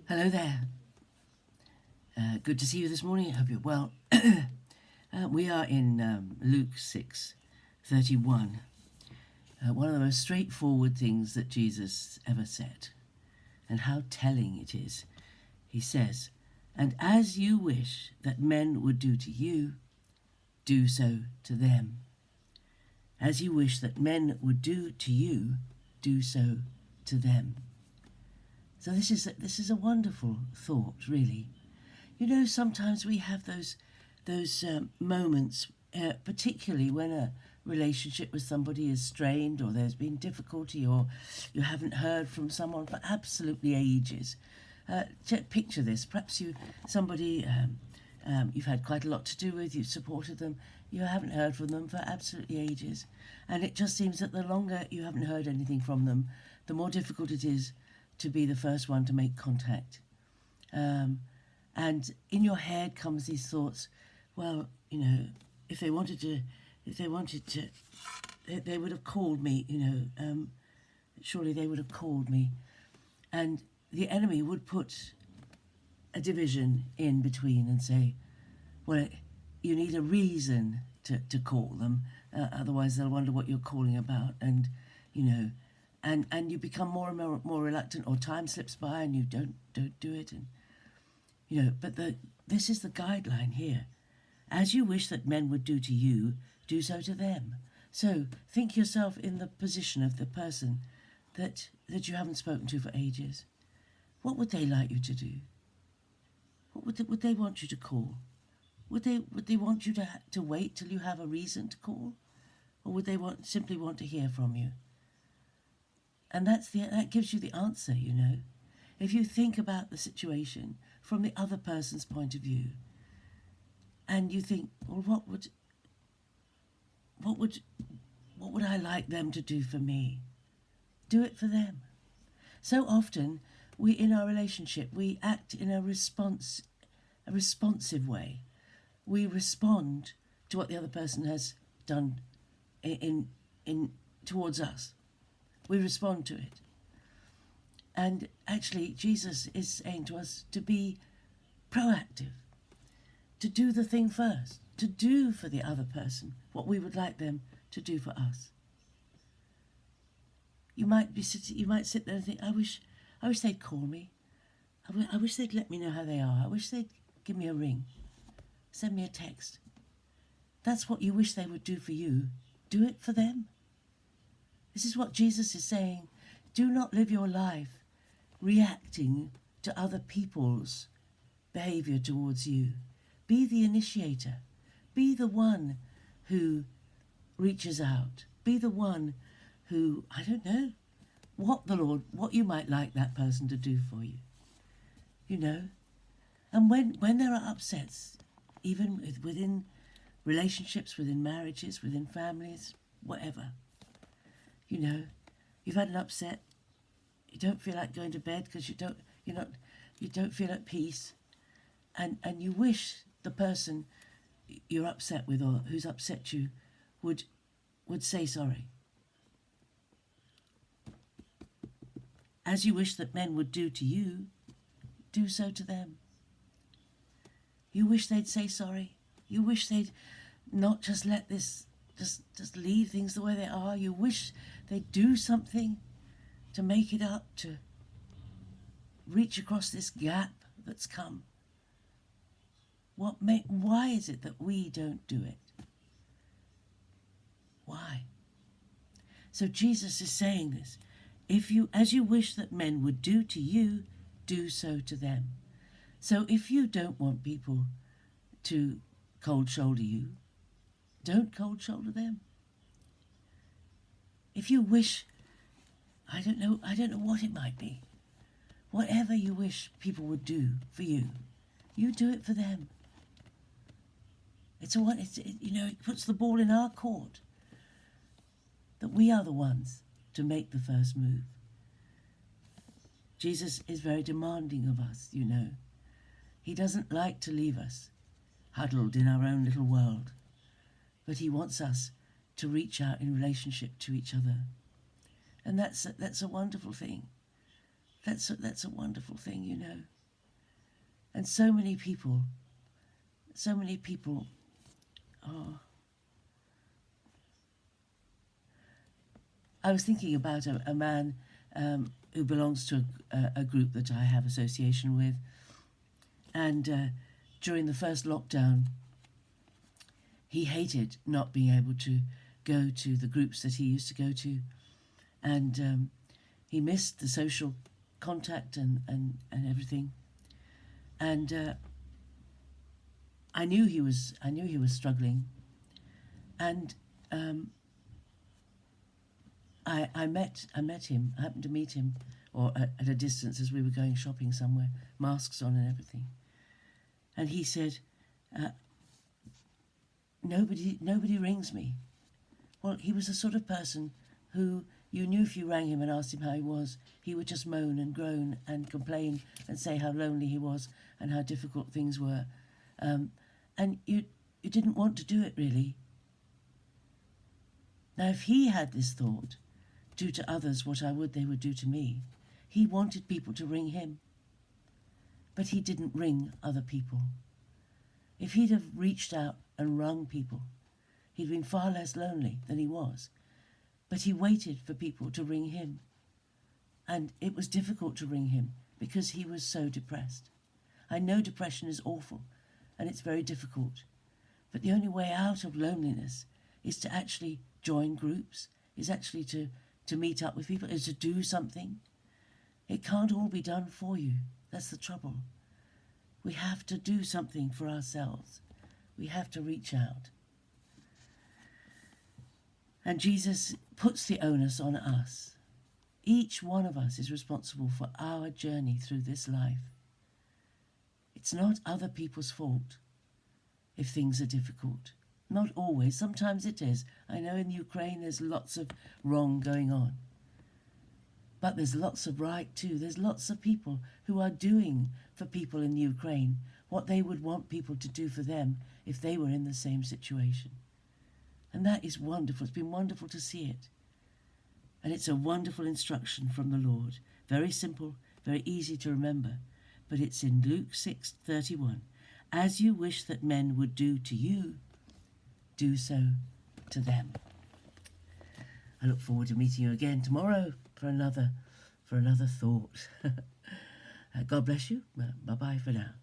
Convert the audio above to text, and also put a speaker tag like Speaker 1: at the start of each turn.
Speaker 1: Hello there. Good to see you this morning. I hope you're well. We are in Luke 6:31. One of the most straightforward things that Jesus ever said, and how telling it is. He says, "And as you wish that men would do to you, do so to them. As you wish that men would do to you, do so to them." So this is a wonderful thought, really. You know, sometimes we have those moments, particularly when a relationship with somebody is strained, or there's been difficulty, or you haven't heard from someone for absolutely ages. Picture this: perhaps you've had quite a lot to do with, you've supported them, you haven't heard from them for absolutely ages, and it just seems that the longer you haven't heard anything from them, the more difficult it is to be the first one to make contact. And in your head comes these thoughts, well, you know, if they wanted to, they would have called me, surely they would have called me. And the enemy would put a division in between and say, well, you need a reason to call them, otherwise they'll wonder what you're calling about, and, and you become more and more reluctant, or time slips by and you don't do it, and but this is the guideline here. As you wish that men would do to you, do so to them. So think yourself in the position of the person that you haven't spoken to for ages. What would they like you to do? What would they want you to call? Would they want you to wait till you have a reason to call, or would they simply want to hear from you? And that gives you the answer. If you think about the situation from the other person's point of view, and you think, well, what would I like them to do for me? Do it for them. So often, in our relationship, we act in a responsive way. We respond to what the other person has done in towards us. We respond to it. And actually, Jesus is saying to us to be proactive, to do the thing first, to do for the other person what we would like them to do for us. You might sit there and think, I wish they'd call me. I wish they'd let me know how they are. I wish they'd give me a ring, send me a text. That's what you wish they would do for you. Do it for them. This is what Jesus is saying. Do not live your life reacting to other people's behavior towards you. Be the initiator. Be the one who reaches out. Be the one who, I don't know, what you might like that person to do for you. And when there are upsets, even within relationships, within marriages, within families, whatever, you've had an upset, you don't feel like going to bed because you don't feel at peace, and you wish the person you're upset with, or who's upset you, would say sorry. As you wish that men would do to you, do so to them. You wish they'd say sorry. You wish they'd not just let this just leave things the way they are. You wish they'd do something to make it up, to reach across this gap that's come. Why is it that we don't do it? Why? So Jesus is saying this. As you wish that men would do to you, do so to them. So if you don't want people to cold shoulder you, don't cold shoulder them. If you wish, I don't know what it might be. Whatever you wish people would do for you, you do it for them. It puts the ball in our court, that we are the ones to make the first move. Jesus is very demanding of us, He doesn't like to leave us huddled in our own little world, but he wants us to reach out in relationship to each other. And that's a wonderful thing. That's a wonderful thing, And so many people, oh, I was thinking about a man who belongs to a group that I have association with, and during the first lockdown, he hated not being able to go to the groups that he used to go to, and he missed the social contact and everything. And I knew he was struggling, and I met him. I happened to meet him, or at a distance as we were going shopping somewhere, masks on and everything. And he said, "Nobody rings me." Well, he was the sort of person who you knew if you rang him and asked him how he was, he would just moan and groan and complain and say how lonely he was and how difficult things were, and you didn't want to do it really. Now, if he had this thought, do to others what I would they would do to me, he wanted people to ring him, but he didn't ring other people. If he'd have reached out and rung people, he'd been far less lonely than he was. But he waited for people to ring him, and it was difficult to ring him because he was so depressed. I know depression is awful, and it's very difficult, but the only way out of loneliness is to actually join groups, is actually to meet up with people, is to do something. It can't all be done for you. That's the trouble. We have to do something for ourselves. We have to reach out. And Jesus puts the onus on us. Each one of us is responsible for our journey through this life. It's not other people's fault if things are difficult. Not always. Sometimes it is. I know in Ukraine there's lots of wrong going on. But there's lots of right too. There's lots of people who are doing for people in Ukraine what they would want people to do for them if they were in the same situation. And that is wonderful. It's been wonderful to see it. And it's a wonderful instruction from the Lord. Very simple, very easy to remember. But it's in Luke 6:31. As you wish that men would do to you, do so to them. I look forward to meeting you again tomorrow for another thought. God bless you. Bye-bye for now.